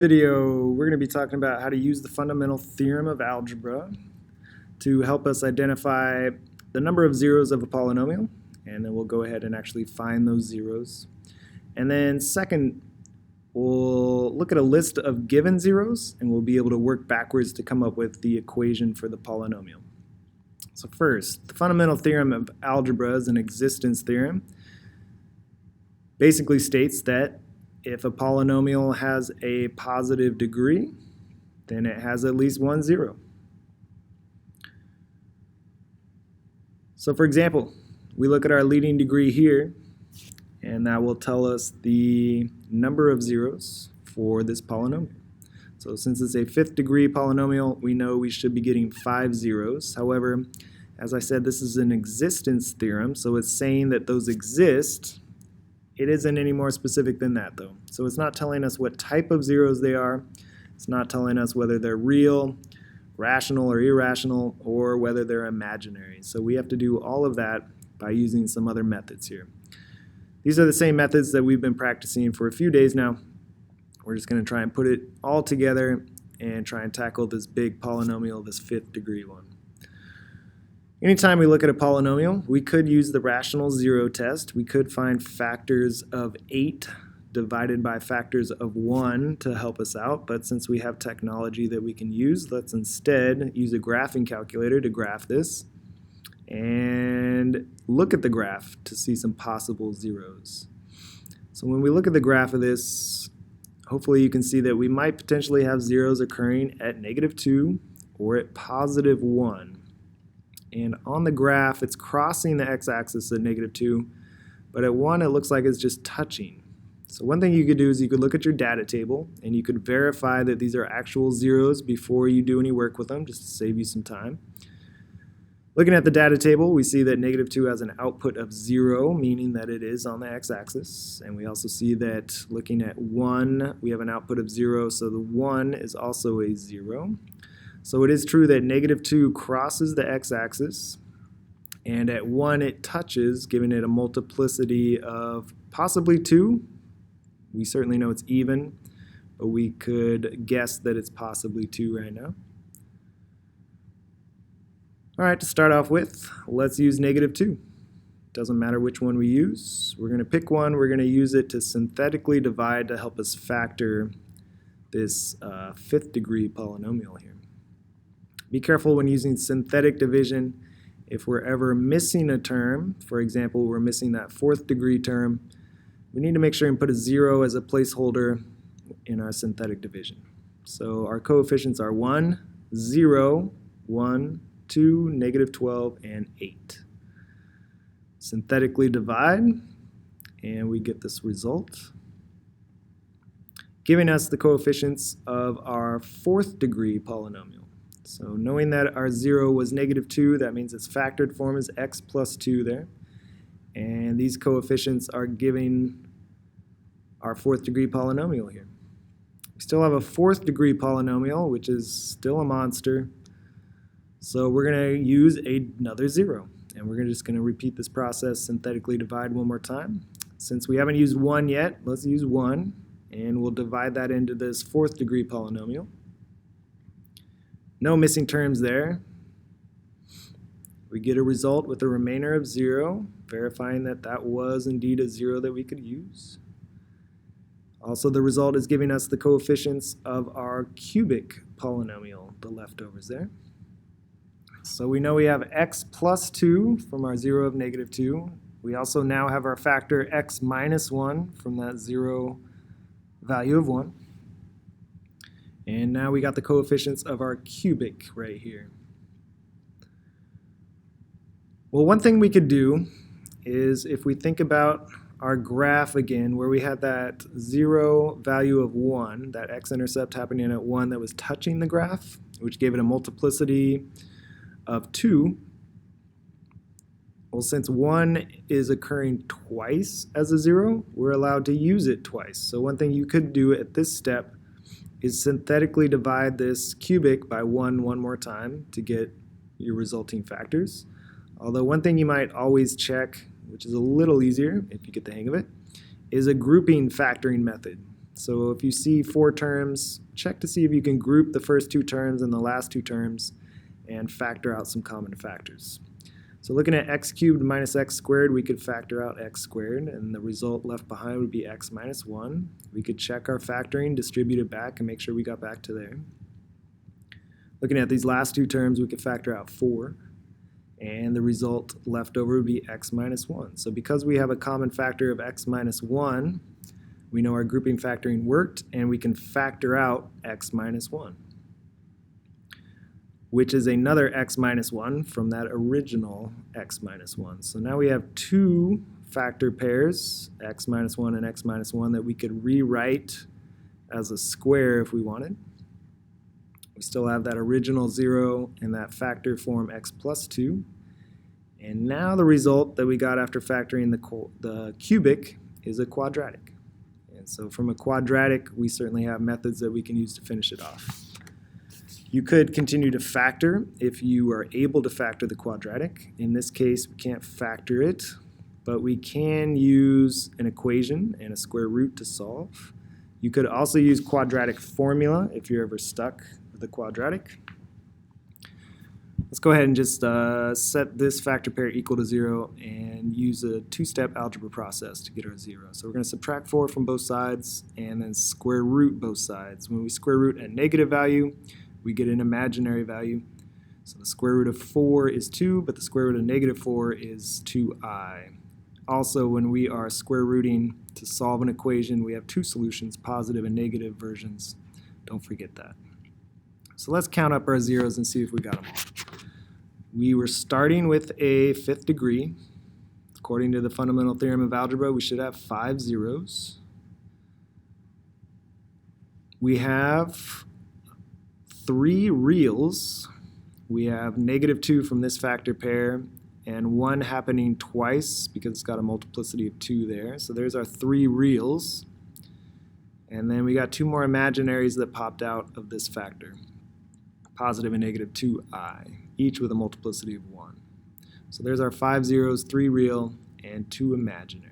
video, we're going to be talking about how to use the fundamental theorem of algebra to help us identify the number of zeros of a polynomial, and then we'll go ahead and actually find those zeros. And then second, we'll look at a list of given zeros, and we'll be able to work backwards to come up with the equation for the polynomial. So first, the fundamental theorem of algebra is an existence theorem. Basically states that if a polynomial has a positive degree, then it has at least one zero. So for example, we look at our leading degree here, and that will tell us the number of zeros for this polynomial. So since it's a fifth degree polynomial, we know we should be getting 5 zeros. However, as I said, this is an existence theorem, so it's saying that those exist. It isn't any more specific than that, though. So it's not telling us what type of zeros they are. It's not telling us whether they're real, rational, or irrational, or whether they're imaginary. So we have to do all of that by using some other methods here. These are the same methods that we've been practicing for a few days now. We're just going to try and put it all together and try and tackle this big polynomial, this fifth degree one. Anytime we look at a polynomial, we could use the rational zero test. We could find factors of 8 divided by factors of 1 to help us out, but since we have technology that we can use, let's instead use a graphing calculator to graph this and look at the graph to see some possible zeros. So when we look at the graph of this, hopefully you can see that we might potentially have zeros occurring at -2 or at +1. And on the graph, it's crossing the x-axis at -2, but at 1 it looks like it's just touching. So one thing you could do is you could look at your data table and you could verify that these are actual zeros before you do any work with them, just to save you some time. Looking at the data table, we see that -2 has an output of 0, meaning that it is on the x-axis. And we also see that looking at 1, we have an output of 0, so the 1 is also a 0. So it is true that -2 crosses the x-axis, and at 1 it touches, giving it a multiplicity of possibly 2. We certainly know it's even, but we could guess that it's possibly 2 right now. All right, to start off with, let's use -2. Doesn't matter which one we use. We're going to pick one. We're going to use it to synthetically divide to help us factor this fifth degree polynomial here. Be careful when using synthetic division. If we're ever missing a term, for example, we're missing that fourth degree term, we need to make sure and put a 0 as a placeholder in our synthetic division. So our coefficients are 1, 0, 1, 2, -12, and 8. Synthetically divide, and we get this result, giving us the coefficients of our fourth degree polynomial. So knowing that our 0 was -2, that means its factored form is x plus 2 there. And these coefficients are giving our fourth degree polynomial here. We still have a fourth degree polynomial, which is still a monster. So we're going to use another 0. And we're just going to repeat this process, synthetically divide one more time. Since we haven't used 1 yet, let's use 1. And we'll divide that into this fourth degree polynomial. No missing terms there. We get a result with a remainder of 0, verifying that that was indeed a 0 that we could use. Also, the result is giving us the coefficients of our cubic polynomial, the leftovers there. So we know we have x plus 2 from our 0 of -2. We also now have our factor x minus 1 from that 0 value of 1. And now we got the coefficients of our cubic right here. Well, one thing we could do is if we think about our graph again, where we had that 0 value of 1, that x-intercept happening at 1 that was touching the graph, which gave it a multiplicity of 2. Well, since 1 is occurring twice as a 0, we're allowed to use it twice. So one thing you could do at this step is synthetically divide this cubic by 1 more time to get your resulting factors. Although one thing you might always check, which is a little easier if you get the hang of it, is a grouping factoring method. So if you see 4 terms, check to see if you can group the first 2 terms and the last 2 terms and factor out some common factors. So looking at x cubed minus x squared, we could factor out x squared, and the result left behind would be x minus 1. We could check our factoring, distribute it back, and make sure we got back to there. Looking at these last 2 terms, we could factor out 4, and the result left over would be x minus 1. So because we have a common factor of x minus 1, we know our grouping factoring worked, and we can factor out x minus 1, which is another x minus 1 from that original x minus 1. So now we have 2 factor pairs, x minus 1 and x minus 1, that we could rewrite as a square if we wanted. We still have that original 0 and that factor form x plus 2. And now the result that we got after factoring the cubic is a quadratic. And so from a quadratic, we certainly have methods that we can use to finish it off. You could continue to factor if you are able to factor the quadratic. In this case, we can't factor it, but we can use an equation and a square root to solve. You could also use quadratic formula if you're ever stuck with the quadratic. Let's go ahead and just set this factor pair equal to 0 and use a 2-step algebra process to get our 0. So we're going to subtract 4 from both sides and then square root both sides. When we square root a negative value, we get an imaginary value. So the square root of 4 is 2, but the square root of negative 4 is 2i. Also, when we are square rooting to solve an equation, we have 2 solutions, positive and negative versions. Don't forget that. So let's count up our zeros and see if we got them all. We were starting with a 5th degree. According to the fundamental theorem of algebra, we should have 5 zeros. We have 3 reals. We have negative 2 from this factor pair and 1 happening twice because it's got a multiplicity of 2 there. So there's our 3 reals. And then we got 2 more imaginaries that popped out of this factor, positive and negative 2i, each with a multiplicity of 1. So there's our 5 zeros, 3 real, and 2 imaginary.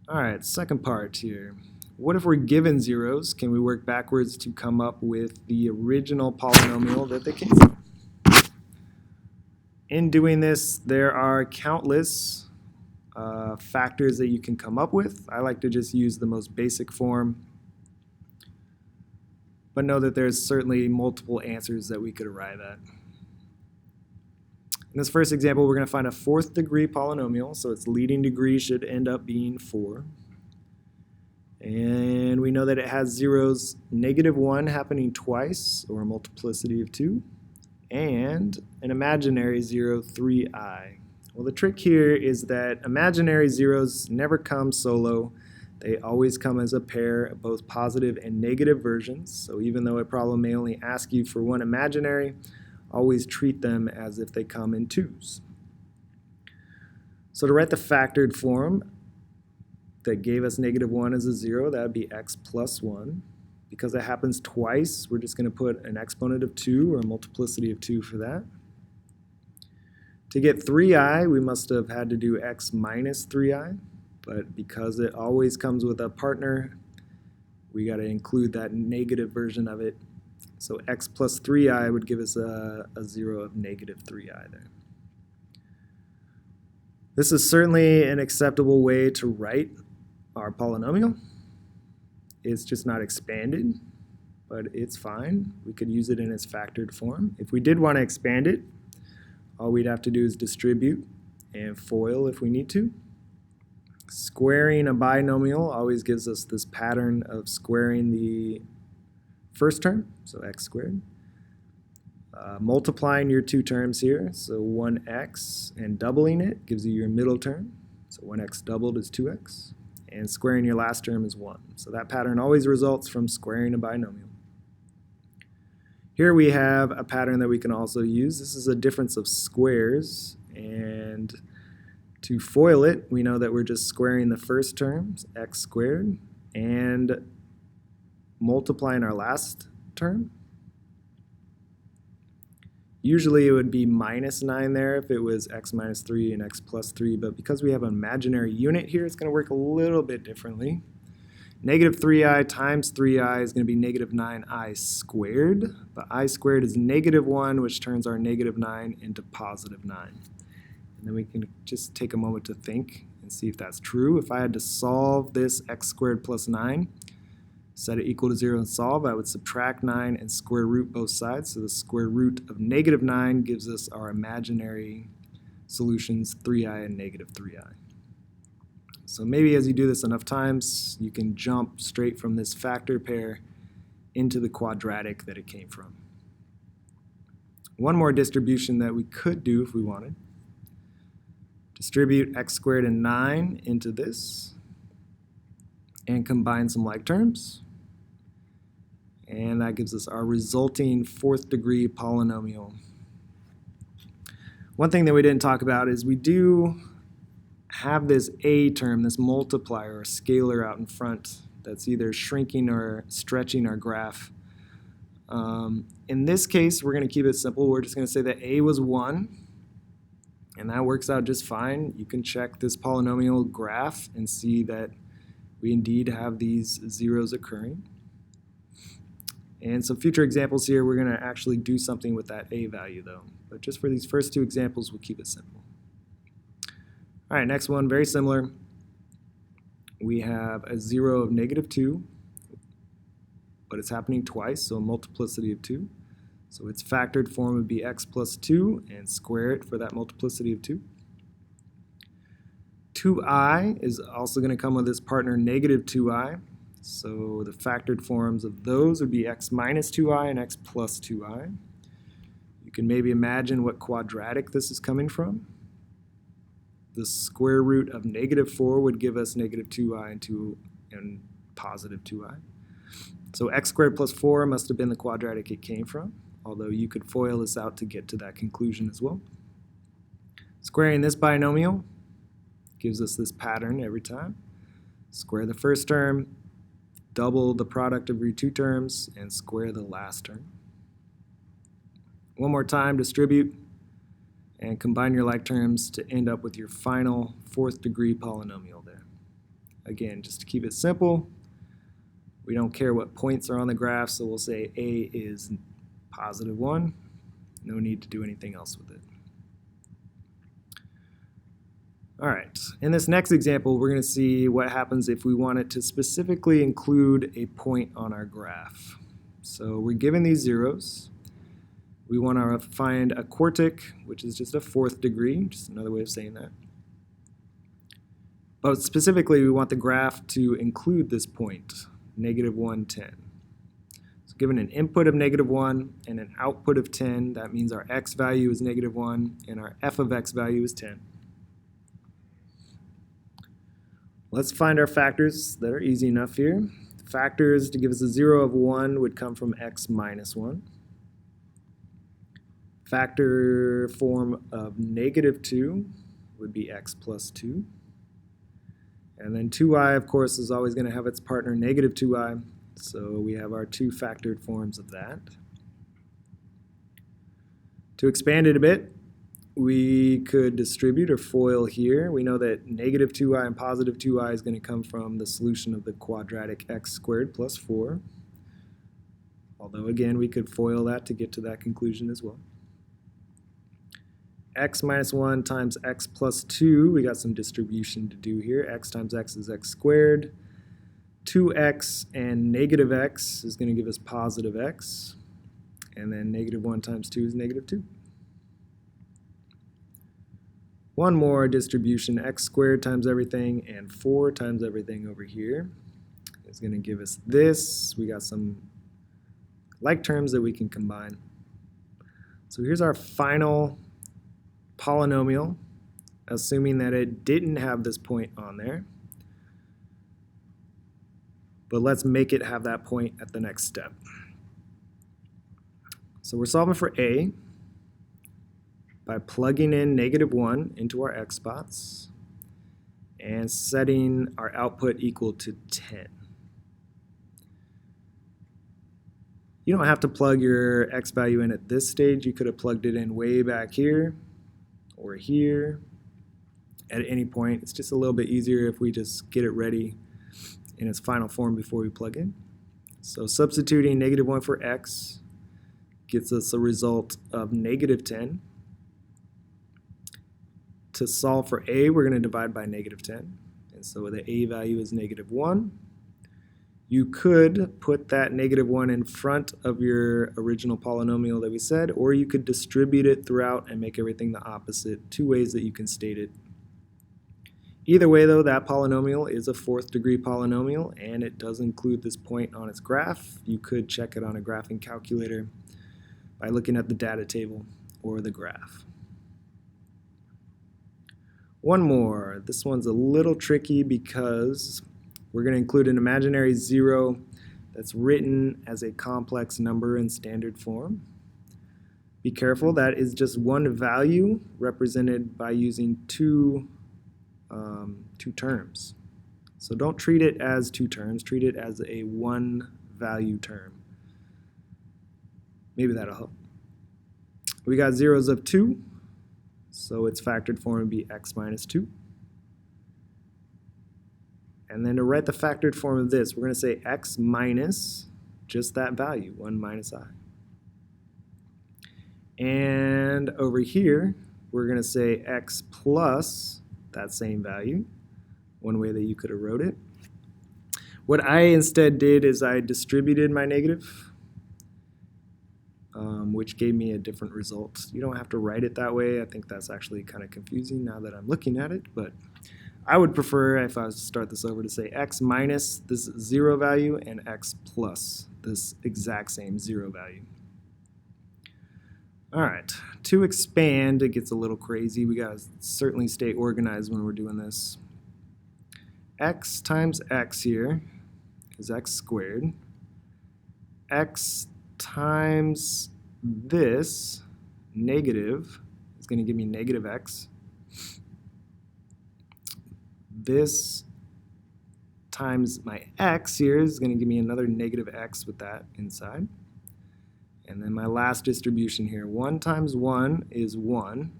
All right, second part here. What if we're given zeros? Can we work backwards to come up with the original polynomial that they came from? In doing this, there are countless factors that you can come up with. I like to just use the most basic form, but know that there's certainly multiple answers that we could arrive at. In this first example, we're going to find a 4th degree polynomial, so its leading degree should end up being 4. And we know that it has zeros, negative 1 happening twice, or a multiplicity of 2, and an imaginary 0, 3i. Well, the trick here is that imaginary zeros never come solo. They always come as a pair of both positive and negative versions. So even though a problem may only ask you for 1 imaginary, always treat them as if they come in 2s. So to write the factored form that gave us negative 1 as a 0, that would be x plus 1. Because it happens twice, we're just going to put an exponent of 2 or a multiplicity of 2 for that. To get 3i, we must have had to do x minus 3i, but because it always comes with a partner, we got to include that negative version of it. So x plus 3i would give us a 0 of negative 3i there. This is certainly an acceptable way to write our polynomial. It's just not expanded, but it's fine. We could use it in its factored form. If we did want to expand it, all we'd have to do is distribute and FOIL if we need to. Squaring a binomial always gives us this pattern of squaring the first term, so x squared. Multiplying your 2 terms here, so 1x, and doubling it gives you your middle term. So 1x doubled is 2x. And squaring your last term is 1. So that pattern always results from squaring a binomial. Here we have a pattern that we can also use. This is a difference of squares, and to FOIL it, we know that we're just squaring the first term, x squared, and multiplying our last term. Usually it would be minus 9 there if it was x minus 3 and x plus 3, but because we have an imaginary unit here, it's going to work a little bit differently. Negative 3i times 3i is going to be negative 9i squared, but I squared is negative 1, which turns our negative 9 into positive 9. And then we can just take a moment to think and see if that's true. If I had to solve this x squared plus 9, set it equal to 0 and solve, I would subtract 9 and square root both sides. So the square root of negative 9 gives us our imaginary solutions, 3i and negative 3i. So maybe as you do this enough times, you can jump straight from this factor pair into the quadratic that it came from. One more distribution that we could do if we wanted. Distribute x squared and 9 into this and combine some like terms. And that gives us our resulting fourth degree polynomial. One thing that we didn't talk about is we do have this a term, this multiplier or scalar out in front that's either shrinking or stretching our graph. In this case, we're going to keep it simple. We're just going to say that a was 1, and that works out just fine. You can check this polynomial graph and see that we indeed have these zeros occurring. And some future examples here, we're going to actually do something with that a value though. But just for these first two examples, we'll keep it simple. All right, next one, very similar. We have a 0 of negative 2, but it's happening twice, so a multiplicity of 2. So its factored form would be x plus 2, and square it for that multiplicity of 2. 2i is also going to come with its partner negative 2i. So the factored forms of those would be x minus 2i and x plus 2i. You can maybe imagine what quadratic this is coming from. The square root of negative 4 would give us negative 2i and positive 2i. So x squared plus 4 must have been the quadratic it came from, although you could FOIL this out to get to that conclusion as well. Squaring this binomial gives us this pattern every time. Square the first term, double the product of your two terms, and square the last term. One more time, distribute, and combine your like terms to end up with your final fourth degree polynomial there. Again, just to keep it simple, we don't care what points are on the graph, so we'll say a is positive 1. No need to do anything else with it. All right, in this next example, we're going to see what happens if we wanted to specifically include a point on our graph. So we're given these zeros. We want to find a quartic, which is just a fourth degree, just another way of saying that. But specifically, we want the graph to include this point, negative 1, 10. So given an input of negative 1 and an output of 10, that means our x value is negative 1 and our f of x value is 10. Let's find our factors that are easy enough here. The factors to give us a 0 of 1 would come from x minus 1. Factor form of negative 2 would be x plus 2. And then 2i, of course, is always going to have its partner negative 2i. So we have our two factored forms of that. To expand it a bit, we could distribute or FOIL here. We know that negative 2i and positive 2i is going to come from the solution of the quadratic x squared plus 4. Although, again, we could FOIL that to get to that conclusion as well. X minus 1 times x plus 2, we got some distribution to do here. X times x is x squared. 2x and negative x is going to give us positive x. And then negative 1 times 2 is negative 2. One more distribution, x squared times everything and 4 times everything over here is going to give us this. We got some like terms that we can combine. So here's our final polynomial, assuming that it didn't have this point on there. But let's make it have that point at the next step. So we're solving for a by plugging in negative 1 into our x spots and setting our output equal to 10. You don't have to plug your x value in at this stage. You could have plugged it in way back here or here at any point. It's just a little bit easier if we just get it ready in its final form before we plug in. So substituting -1 for x gets us a result of -10. To solve for a, we're going to divide by -10. And so the a value is -1. You could put that -1 in front of your original polynomial that we said, or you could distribute it throughout and make everything the opposite. Two ways that you can state it. Either way, though, that polynomial is a 4th degree polynomial, and it does include this point on its graph. You could check it on a graphing calculator by looking at the data table or the graph. One more. This one's a little tricky because we're going to include an imaginary 0 that's written as a complex number in standard form. Be careful, that is just one value represented by using two terms. So don't treat it as two terms, treat it as a one value term. Maybe that'll help. We got zeros of 2, so its factored form would be x minus 2. And then to write the factored form of this, we're going to say x minus just that value, 1 minus I. And over here, we're going to say x plus that same value, one way that you could have wrote it. What I instead did is I distributed my negative, which gave me a different result. You don't have to write it that way. I think that's actually kind of confusing now that I'm looking at it, but I would prefer, if I was to start this over, to say x minus this 0 value and x plus this exact same 0 value. All right, to expand, it gets a little crazy. We gotta certainly stay organized when we're doing this. X times x here is x squared. X times this negative is going to give me negative x. This times my x here is going to give me another negative x with that inside. And then my last distribution here, 1 times 1 is 1.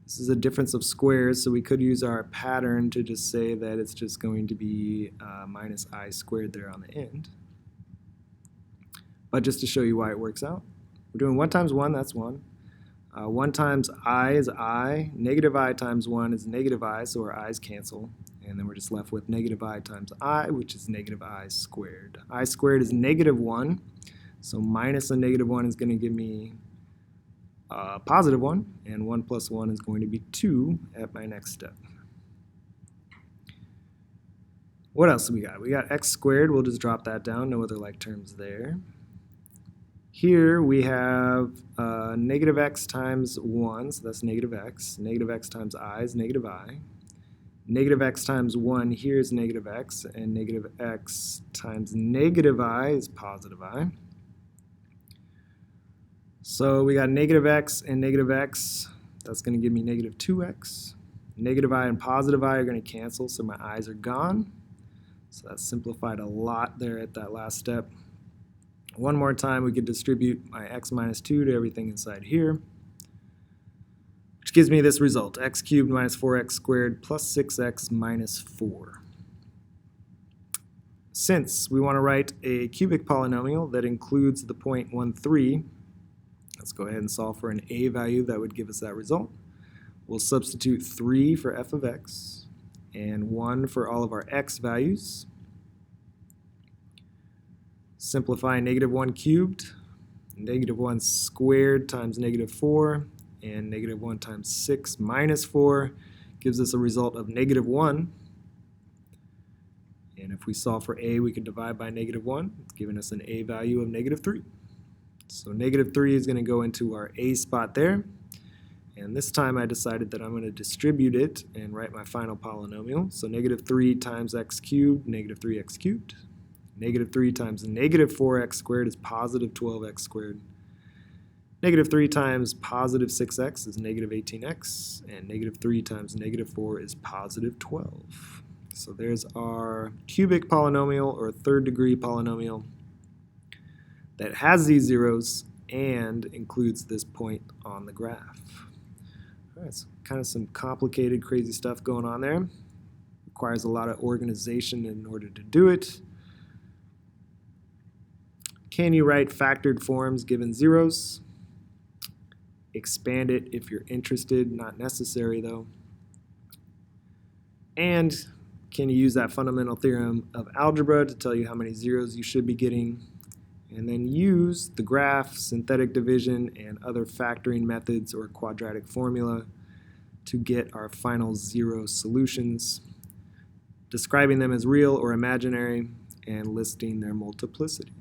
This is a difference of squares, so we could use our pattern to just say that it's just going to be minus I squared there on the end. But just to show you why it works out, we're doing 1 times 1, that's 1. 1 times I is I. Negative I times 1 is negative I, so our i's cancel. And then we're just left with negative I times I, which is negative I squared. I squared is negative 1, so minus a negative 1 is going to give me positive 1, and 1 plus 1 is going to be 2 at my next step. What else do we got? We got x squared. We'll just drop that down. No other like terms there. Here we have negative x times 1, so that's negative x. Negative x times I is negative I. Negative x times 1 here is negative x, and negative x times negative I is positive I. So we got negative x and negative x. That's going to give me negative 2x. Negative I and positive I are going to cancel, so my i's are gone. So that's simplified a lot there at that last step. One more time, we could distribute my x minus 2 to everything inside here, which gives me this result, x cubed minus 4x squared plus 6x minus 4. Since we want to write a cubic polynomial that includes the point 1, 3, let's go ahead and solve for an a value that would give us that result. We'll substitute 3 for f of x and 1 for all of our x values. Simplify negative 1 cubed, negative 1 squared times negative 4, and negative 1 times 6 minus 4 gives us a result of negative 1. And if we solve for a, we can divide by negative 1, it's giving us an a value of negative 3. So negative 3 is going to go into our a spot there. And this time I decided that I'm going to distribute it and write my final polynomial. So negative 3 times x cubed, negative 3x cubed. Negative 3 times negative 4x squared is positive 12x squared. Negative 3 times positive 6x is negative 18x. And negative 3 times negative 4 is positive 12. So there's our cubic polynomial or third degree polynomial that has these zeros and includes this point on the graph. All right, so kind of some complicated, crazy stuff going on there. Requires a lot of organization in order to do it. Can you write factored forms given zeros? Expand it if you're interested, not necessary though. And can you use that fundamental theorem of algebra to tell you how many zeros you should be getting? And then use the graph, synthetic division, and other factoring methods or quadratic formula to get our final zero solutions, describing them as real or imaginary, and listing their multiplicity.